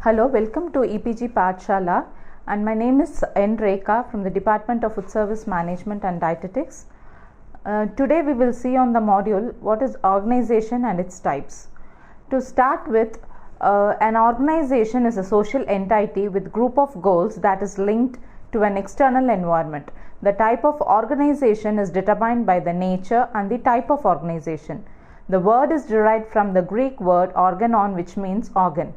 Hello, welcome to EPG Pathshala, and my name is N. Rekha from the Department of Food Service Management and Dietetics. Today we will see on the module what is organization and its types. To start with, an organization is a social entity with group of goals that is linked to an external environment. The type of organization is determined by the nature and the type of organization. The word is derived from the Greek word organon, which means organ.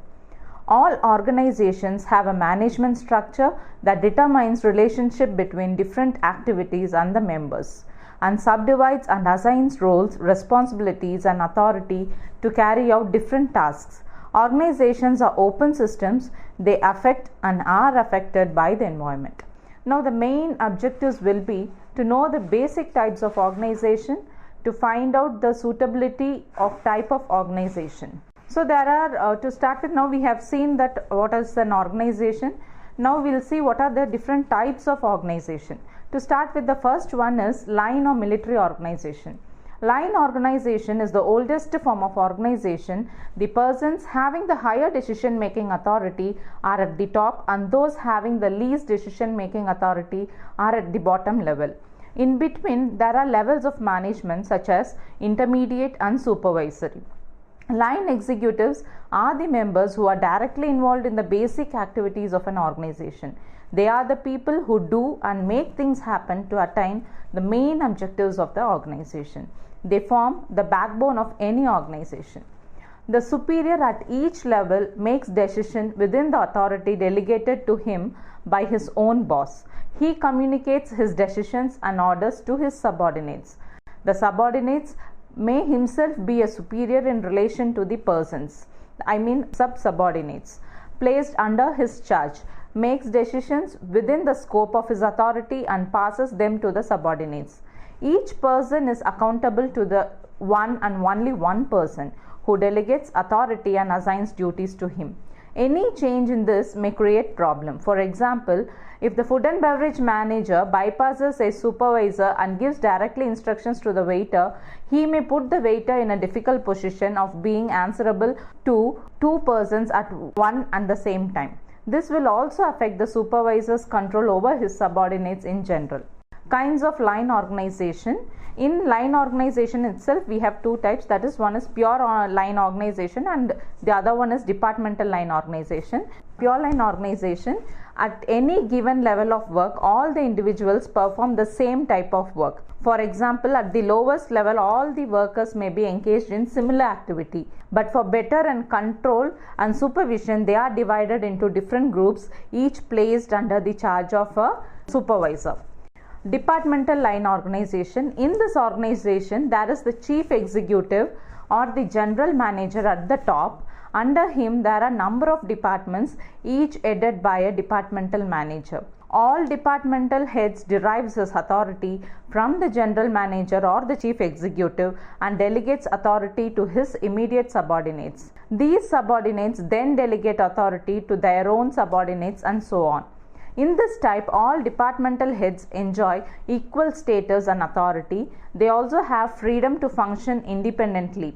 All organizations have a management structure that determines relationship between different activities and the members, and subdivides and assigns roles, responsibilities and authority to carry out different tasks. Organizations are open systems. They affect and are affected by the environment. Now the main objectives will be to know the basic types of organization, to find out the suitability of type of organization. So there are, to start with, now we have seen that what is an organization. Now we will see what are the different types of organization. To start with, the first one is line or military organization. Line organization is the oldest form of organization. The persons having the higher decision making authority are at the top, and those having the least decision making authority are at the bottom level. In between, there are levels of management such as intermediate and supervisory. Line executives are the members who are directly involved in the basic activities of an organization. They are the people who do and make things happen to attain the main objectives of the organization. They form the backbone of any organization. The superior at each level makes decision within the authority delegated to him by his own boss. He communicates his decisions and orders to his subordinates. The subordinates may himself be a superior in relation to the persons, sub-subordinates, placed under his charge, makes decisions within the scope of his authority and passes them to the subordinates. Each person is accountable to the one and only one person who delegates authority and assigns duties to him. Any change in this may create problem. For example, if the food and beverage manager bypasses a supervisor and gives directly instructions to the waiter, he may put the waiter in a difficult position of being answerable to two persons at one and the same time. This will also affect the supervisor's control over his subordinates in general. Kinds of line organization. In line organization itself, we have two types, that is, one is pure line organization and the other one is departmental line organization. Pure line organization, at any given level of work, all the individuals perform the same type of work. For example, at the lowest level, all the workers may be engaged in similar activity, but for better and control and supervision, they are divided into different groups, each placed under the charge of a supervisor. Departmental line organization. In this organization, there is the chief executive or the general manager at the top. Under him, there are a number of departments, each headed by a departmental manager. All departmental heads derives his authority from the general manager or the chief executive and delegates authority to his immediate subordinates. These subordinates then delegate authority to their own subordinates and so on. In this type, all departmental heads enjoy equal status and authority. They also have freedom to function independently.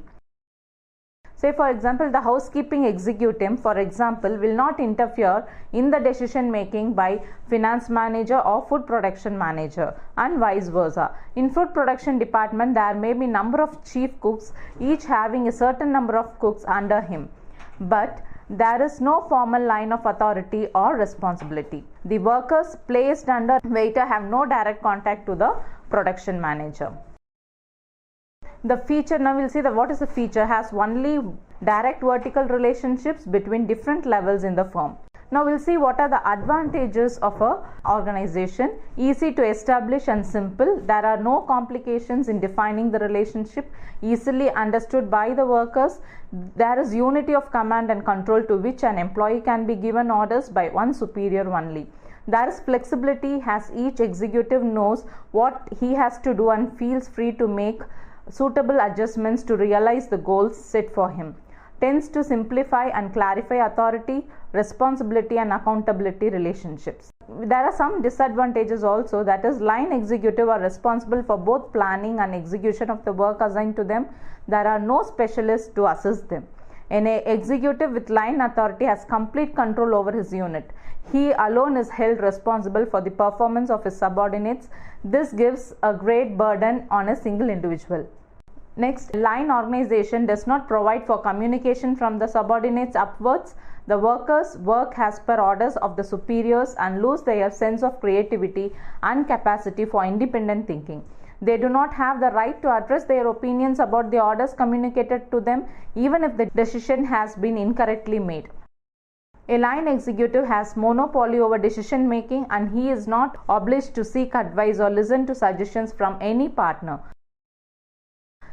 Say, for example, the housekeeping executive, for example, will not interfere in the decision making by finance manager or food production manager, and vice versa. In food production department, there may be number of chief cooks, each having a certain number of cooks under him. But there is no formal line of authority or responsibility. The workers placed under waiter have no direct contact to the production manager. The feature, now we'll see that what is the feature, has only direct vertical relationships between different levels in the firm. Now we'll see what are the advantages of a organization. Easy to establish and simple. There are no complications in defining the relationship, easily understood by the workers. There is unity of command and control to which an employee can be given orders by one superior only. There is flexibility as each executive knows what he has to do and feels free to make suitable adjustments to realize the goals set for him. Tends to simplify and clarify authority, responsibility and accountability relationships. There are some disadvantages also, that is, line executive are responsible for both planning and execution of the work assigned to them. There are no specialists to assist them. An executive with line authority has complete control over his unit. He alone is held responsible for the performance of his subordinates. This gives a great burden on a single individual. Next, line organization does not provide for communication from the subordinates upwards. The workers work as per orders of the superiors and lose their sense of creativity and capacity for independent thinking. They do not have the right to address their opinions about the orders communicated to them, even if the decision has been incorrectly made. A line executive has monopoly over decision making, and he is not obliged to seek advice or listen to suggestions from any partner.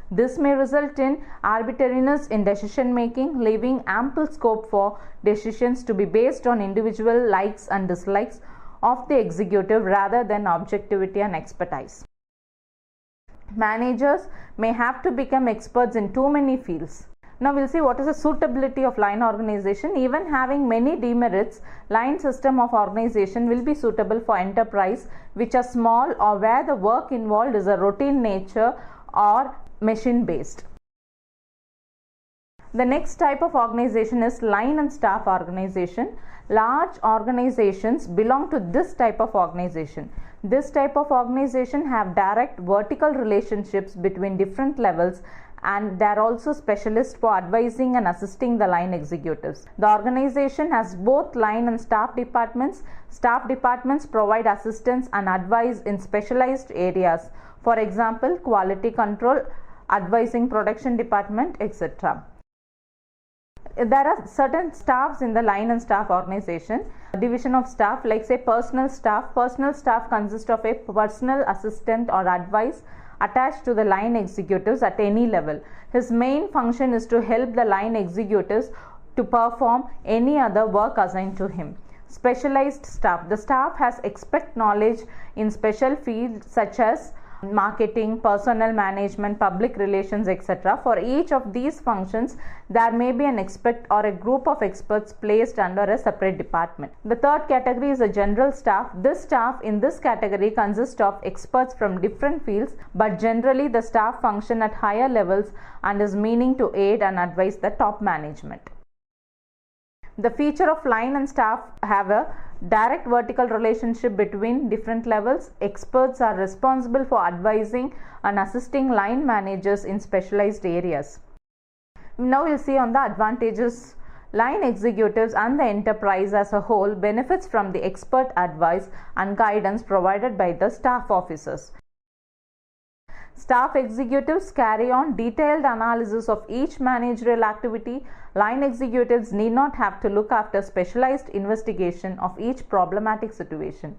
This may result in arbitrariness in decision making, leaving ample scope for decisions to be based on individual likes and dislikes of the executive rather than objectivity and expertise. Managers may have to become experts in too many fields. Now we'll see what is the suitability of line organization. Even having many demerits, line system of organization will be suitable for enterprise which are small or where the work involved is a routine nature or machine based. The next type of organization is line and staff organization. Large organizations belong to this type of organization. This type of organization have direct vertical relationships between different levels, and they are also specialists for advising and assisting the line executives. The organization has both line and staff departments. Staff departments provide assistance and advice in specialized areas. For example, quality control, advising production department, etc. There are certain staffs in the line and staff organization. Division of staff, like say personal staff. Personal staff consists of a personal assistant or advice attached to the line executives at any level. His main function is to help the line executives to perform any other work assigned to him. Specialized staff. The staff has expert knowledge in special fields such as marketing, personnel management, public relations, etc. For each of these functions, there may be an expert or a group of experts placed under a separate department. The third category is a general staff. This staff in this category consists of experts from different fields, but generally the staff function at higher levels and is meaning to aid and advise the top management. The feature of line and staff have a direct vertical relationship between different levels. Experts are responsible for advising and assisting line managers in specialized areas. Now we'll see on the advantages. Line executives and the enterprise as a whole benefits from the expert advice and guidance provided by the staff officers. Staff executives carry on detailed analysis of each managerial activity. Line executives need not have to look after specialized investigation of each problematic situation.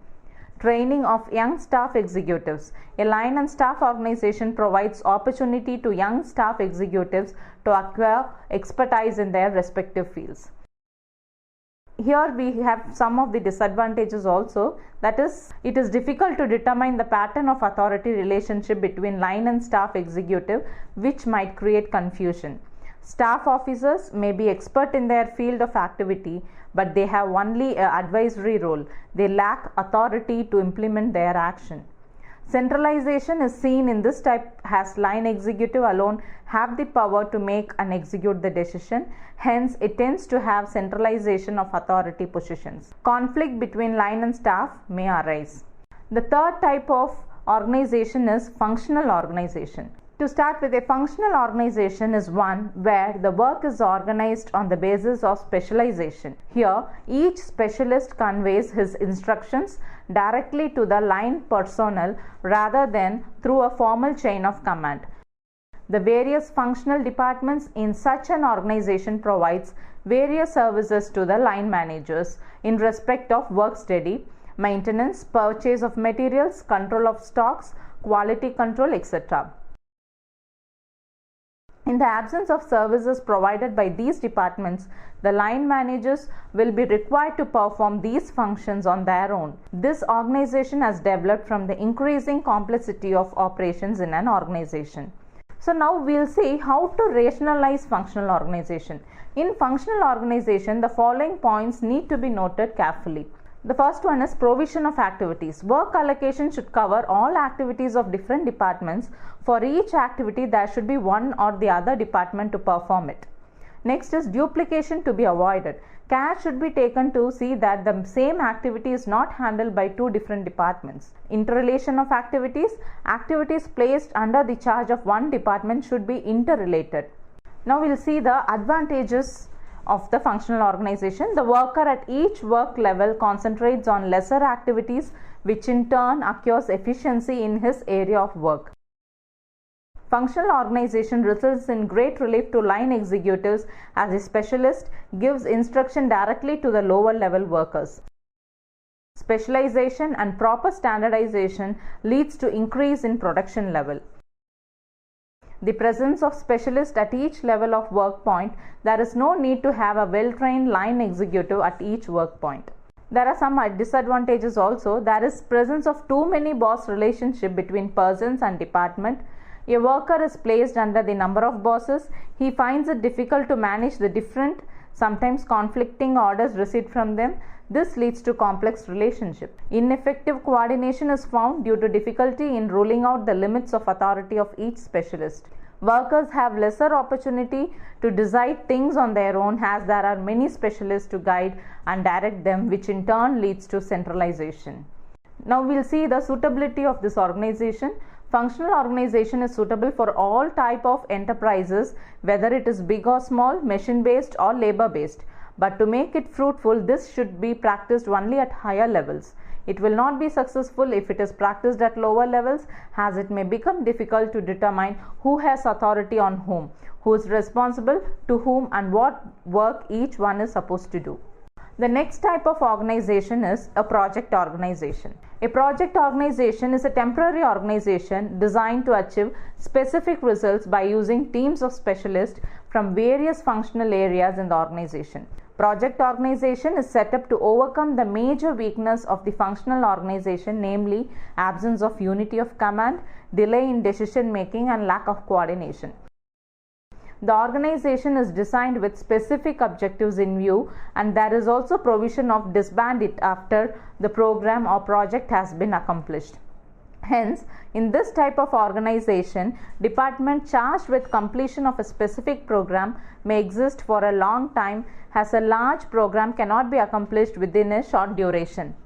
Training of young staff executives. A line and staff organization provides opportunity to young staff executives to acquire expertise in their respective fields. Here we have some of the disadvantages also. That is, it is difficult to determine the pattern of authority relationship between line and staff executive, which might create confusion. Staff officers may be expert in their field of activity, but they have only an advisory role. They lack authority to implement their action. Centralization is seen in this type as line executive alone have the power to make and execute the decision. Hence, it tends to have centralization of authority positions. Conflict between line and staff may arise. The third type of organization is functional organization. To start with, a functional organization is one where the work is organized on the basis of specialization. Here, each specialist conveys his instructions directly to the line personnel rather than through a formal chain of command. The various functional departments in such an organization provides various services to the line managers in respect of work study, maintenance, purchase of materials, control of stocks, quality control, etc. In the absence of services provided by these departments, the line managers will be required to perform these functions on their own. This organization has developed from the increasing complexity of operations in an organization. So now we'll see how to rationalize functional organization. In functional organization, the following points need to be noted carefully. The first one is provision of activities. Work allocation should cover all activities of different departments. For each activity, there should be one or the other department to perform it. Next is duplication to be avoided. Care should be taken to see that the same activity is not handled by two different departments. Interrelation of activities. Activities placed under the charge of one department should be interrelated. Now we will see the advantages of the functional organization. The worker at each work level concentrates on lesser activities, which in turn accrues efficiency in his area of work. Functional organization results in great relief to line executives as a specialist gives instruction directly to the lower level workers. Specialization and proper standardization leads to increase in production level. The presence of specialists at each level of work point, there is no need to have a well-trained line executive at each work point. There are some disadvantages also. There is presence of too many boss relationship between persons and department. A worker is placed under the number of bosses. He finds it difficult to manage the different, sometimes conflicting orders received from them. This leads to complex relationship. Ineffective coordination is found due to difficulty in ruling out the limits of authority of each specialist. Workers have lesser opportunity to decide things on their own as there are many specialists to guide and direct them, which in turn leads to centralization. Now we will see the suitability of this organization. Functional organization is suitable for all type of enterprises, whether it is big or small, machine based or labor based. But to make it fruitful, this should be practiced only at higher levels. It will not be successful if it is practiced at lower levels, as it may become difficult to determine who has authority on whom, who is responsible to whom, and what work each one is supposed to do. The next type of organization is a project organization. A project organization is a temporary organization designed to achieve specific results by using teams of specialists from various functional areas in the organization. Project organization is set up to overcome the major weakness of the functional organization, namely absence of unity of command, delay in decision making, and lack of coordination. The organization is designed with specific objectives in view, and there is also provision of disband it after the program or project has been accomplished. Hence, in this type of organization, department charged with completion of a specific program may exist for a long time, as a large program cannot be accomplished within a short duration.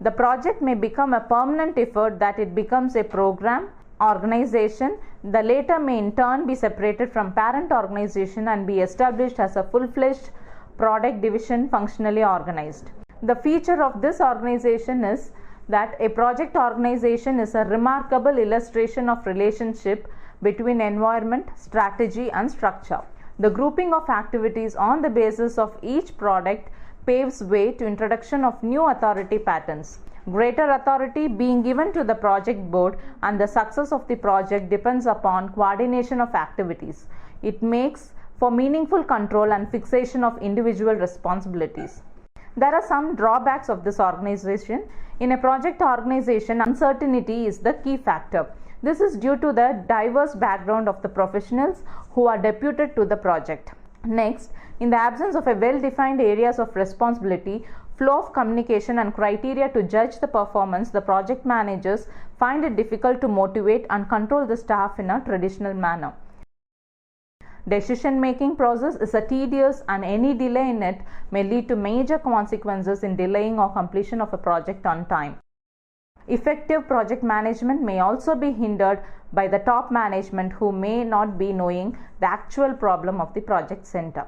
The project may become a permanent effort that it becomes a program organization. The latter may in turn be separated from parent organization and be established as a full-fledged product division functionally organized. The feature of this organization is that a project organization is a remarkable illustration of relationship between environment, strategy, and structure. The grouping of activities on the basis of each product paves way to introduction of new authority patterns. Greater authority being given to the project board, and the success of the project depends upon coordination of activities. It makes for meaningful control and fixation of individual responsibilities. There are some drawbacks of this organization. In a project organization, uncertainty is the key factor. This is due to the diverse background of the professionals who are deputed to the project. Next, in the absence of a well-defined areas of responsibility, flow of communication, and criteria to judge the performance, the project managers find it difficult to motivate and control the staff in a traditional manner. Decision-making process is a tedious, and any delay in it may lead to major consequences in delaying or completion of a project on time. Effective project management may also be hindered by the top management, who may not be knowing the actual problem of the project center.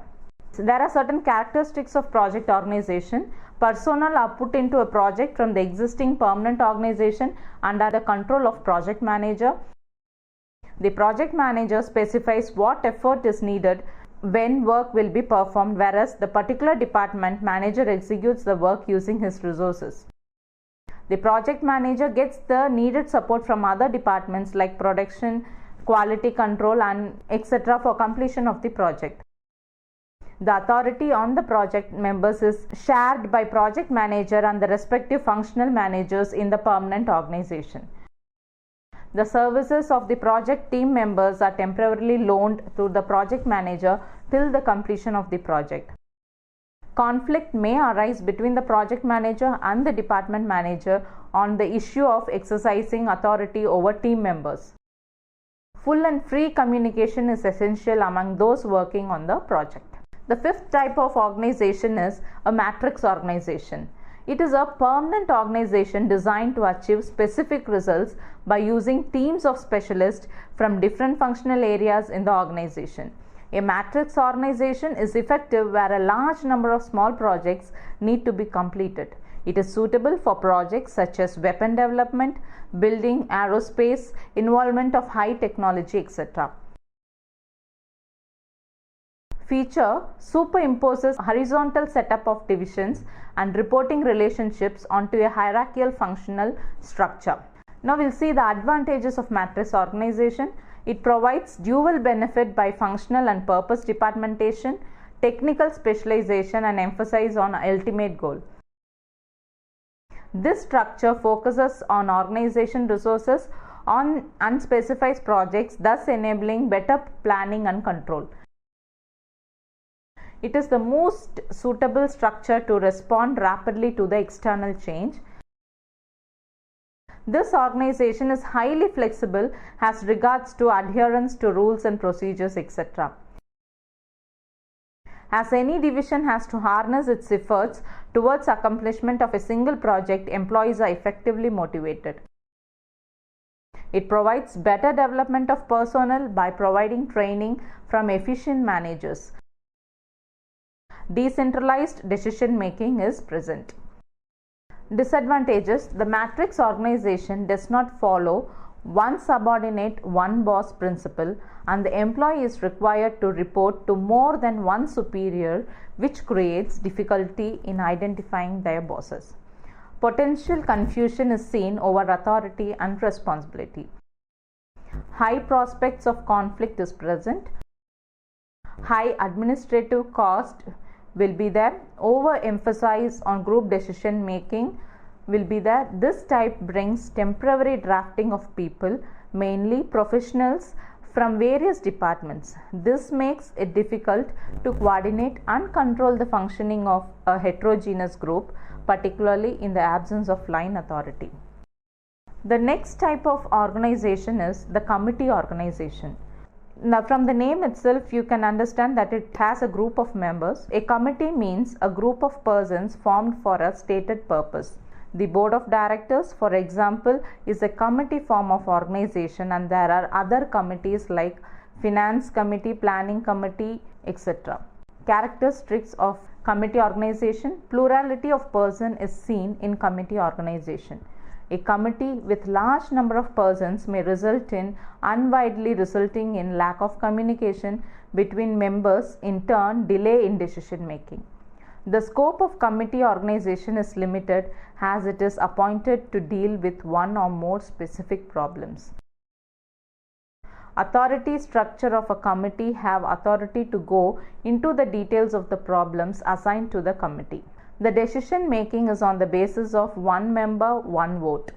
So there are certain characteristics of project organization. Personnel are put into a project from the existing permanent organization under the control of project manager. The project manager specifies what effort is needed when work will be performed, whereas the particular department manager executes the work using his resources. The project manager gets the needed support from other departments like production, quality control, and etc. for completion of the project. The authority on the project members is shared by project manager and the respective functional managers in the permanent organization. The services of the project team members are temporarily loaned to the project manager till the completion of the project. Conflict may arise between the project manager and the department manager on the issue of exercising authority over team members. Full and free communication is essential among those working on the project. The fifth type of organization is a matrix organization. It is a permanent organization designed to achieve specific results by using teams of specialists from different functional areas in the organization. A matrix organization is effective where a large number of small projects need to be completed. It is suitable for projects such as weapon development, building, aerospace, involvement of high technology, etc. Feature superimposes horizontal setup of divisions and reporting relationships onto a hierarchical functional structure. Now we'll see the advantages of matrix organization. It provides dual benefit by functional and purpose departmentation, technical specialization, and emphasis on ultimate goal. This structure focuses on organization resources on unspecified projects, thus enabling better planning and control. It is the most suitable structure to respond rapidly to the external change. This organization is highly flexible as regards to adherence to rules and procedures, etc. As any division has to harness its efforts towards accomplishment of a single project, employees are effectively motivated. It provides better development of personnel by providing training from efficient managers. Decentralized decision making is present. Disadvantages: the matrix organization does not follow one subordinate, one boss principle, and the employee is required to report to more than one superior, which creates difficulty in identifying their bosses. Potential confusion is seen over authority and responsibility. High prospects of conflict is present. High administrative cost will be there. Overemphasis on group decision making will be there. This type brings temporary drafting of people, mainly professionals from various departments. This makes it difficult to coordinate and control the functioning of a heterogeneous group, particularly in the absence of line authority. The next type of organization is the committee organization. Now, from the name itself, you can understand that it has a group of members. A committee means a group of persons formed for a stated purpose. The board of directors, for example, is a committee form of organization, and there are other committees like finance committee, planning committee, etc. Characteristics of committee organization: plurality of person is seen in committee organization. A committee with large number of persons may result in unwidely, resulting in lack of communication between members, in turn delay in decision making. The scope of committee organization is limited as it is appointed to deal with one or more specific problems. Authority structure of a committee have authority to go into the details of the problems assigned to the committee. The decision making is on the basis of one member, one vote.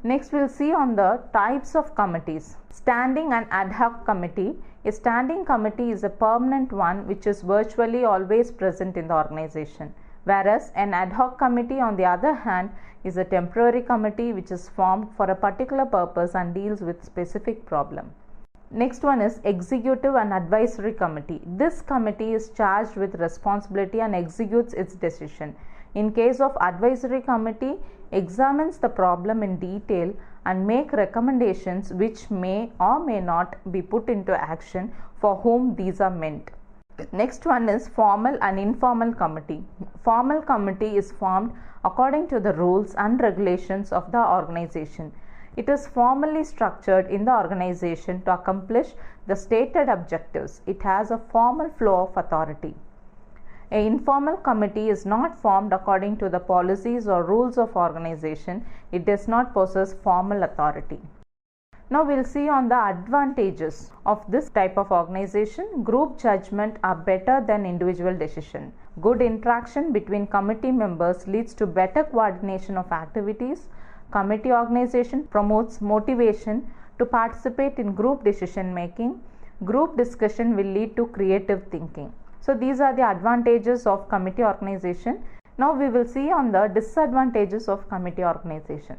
Next, we'll see on the types of committees. Standing and ad hoc committee. A standing committee is a permanent one which is virtually always present in the organization, whereas an ad hoc committee, on the other hand, is a temporary committee which is formed for a particular purpose and deals with specific problem. Next one is executive and advisory committee. This committee is charged with responsibility and executes its decision. In case of advisory committee, examines the problem in detail and make recommendations which may or may not be put into action for whom these are meant. Next one is formal and informal committee. Formal committee is formed according to the rules and regulations of the organization. It is formally structured in the organization to accomplish the stated objectives. It has a formal flow of authority. An informal committee is not formed according to the policies or rules of organization. It does not possess formal authority. Now we'll see on the advantages of this type of organization. Group judgment are better than individual decision. Good interaction between committee members leads to better coordination of activities. Committee organization promotes motivation to participate in group decision making. Group discussion will lead to creative thinking. So these are the advantages of committee organization. Now we will see on the disadvantages of committee organization.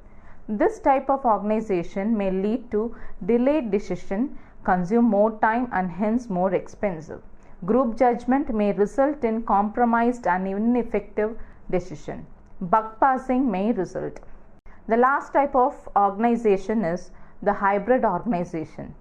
This type of organization may lead to delayed decision, consume more time and hence more expensive. Group judgment may result in compromised and ineffective decision. Buck passing may result. The last type of organization is the hybrid organization.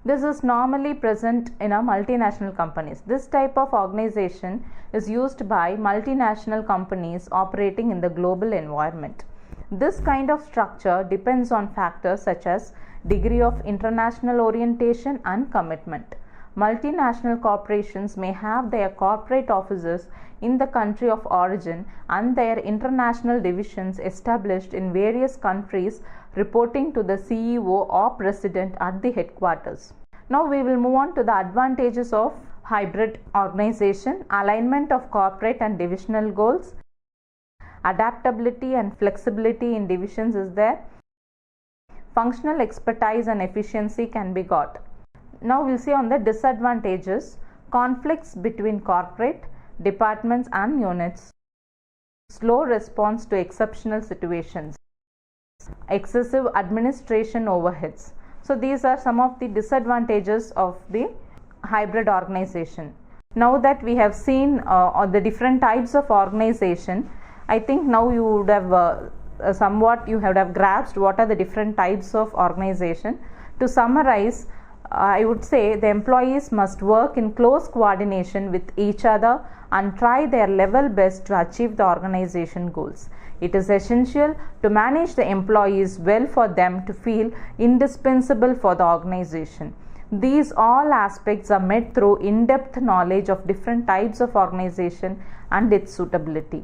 This is normally present in our multinational companies. This type of organization is used by multinational companies operating in the global environment. This kind of structure depends on factors such as degree of international orientation and commitment. Multinational corporations may have their corporate offices in the country of origin and their international divisions established in various countries, reporting to the CEO or president at the headquarters. Now we will move on to the advantages of hybrid organization: alignment of corporate and divisional goals, adaptability and flexibility in divisions is there, functional expertise and efficiency can be got. Now we'll see on the disadvantages: conflicts between corporate, departments and units, slow response to exceptional situations, excessive administration overheads. So these are some of the disadvantages of the hybrid organization. Now that we have seen the different types of organization, I think now you would have you would have grasped what are the different types of organization. To summarize, I would say the employees must work in close coordination with each other and try their level best to achieve the organization goals. It is essential to manage the employees well for them to feel indispensable for the organization. These all aspects are met through in-depth knowledge of different types of organization and its suitability.